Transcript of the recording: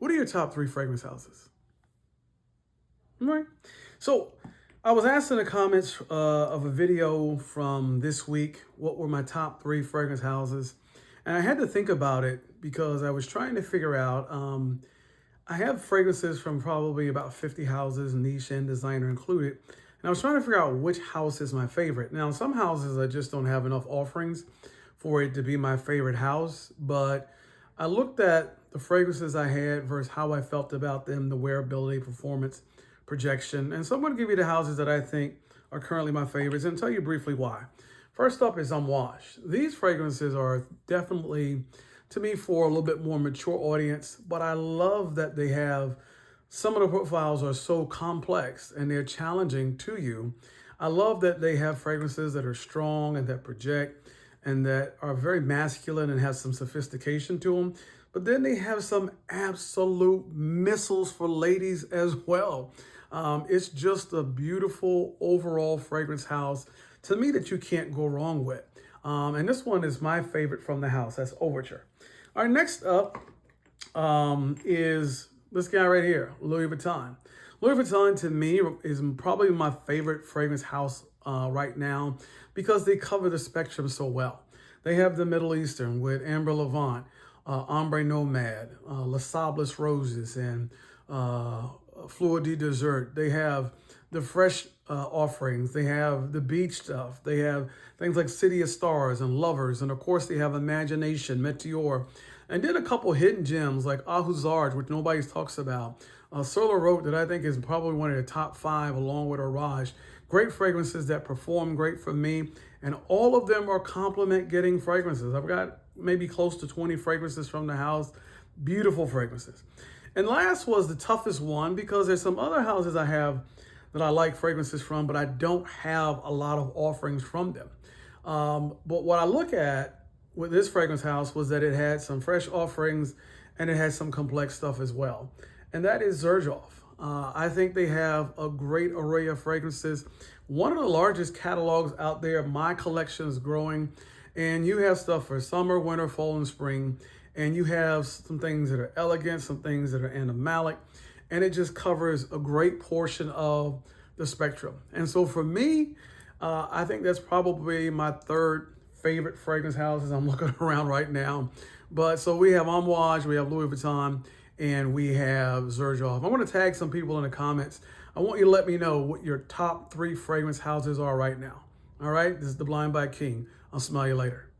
What are your top three fragrance houses? All right. So I was asked in the comments of a video from this week, what were my top three fragrance houses? And I had to think about it because I was trying to figure out, I have fragrances from probably about 50 houses, niche and designer included. And I was trying to figure out which house is my favorite. Now, some houses I just don't have enough offerings for it to be my favorite house, but I looked at the fragrances I had versus how I felt about them, the wearability, performance, projection. And so I'm going to give you the houses that I think are currently my favorites and tell you briefly why. First up is Amouage. These fragrances are definitely, to me, for a little bit more mature audience, but I love that they have, some of the profiles are so complex and they're challenging to you. I love that they have fragrances that are strong and that project and that are very masculine and have some sophistication to them. But then they have some absolute missiles for ladies as well. It's just a beautiful overall fragrance house to me that you can't go wrong with. And this one is my favorite from the house. That's Overture. All right, next up is this guy right here, Louis Vuitton. Louis Vuitton to me is probably my favorite fragrance house right now because they cover the spectrum so well. They have the Middle Eastern with Amber Levant, Ombre Nomad, Les Sables Roses, and Fleur de Dessert. They have the fresh offerings. They have the beach stuff. They have things like City of Stars and Lovers. And of course, they have Imagination, Meteor. And then a couple hidden gems like Ahuzarj, which nobody talks about. Sur La Roche, that I think is probably one of the top five, along with Orage. Great fragrances that perform great for me. And all of them are compliment getting fragrances. I've got maybe close to 20 fragrances from the house. Beautiful fragrances. And last was the toughest one because there's some other houses I have that I like fragrances from, but I don't have a lot of offerings from them. But what I look at with this fragrance house was that it had some fresh offerings and it had some complex stuff as well. And that is Xerjoff. I think they have a great array of fragrances. One of the largest catalogs out there. My collection is growing. And you have stuff for summer, winter, fall, and spring. And you have some things that are elegant, some things that are animalic. And it just covers a great portion of the spectrum. And so for me, I think that's probably my third favorite fragrance houses I'm looking around right now. But so we have Amouage, we have Louis Vuitton, and we have Xerjoff. I want to tag some people in the comments. I want you to let me know what your top three fragrance houses are right now. All right, this is The Blind by King. I'll smell you later.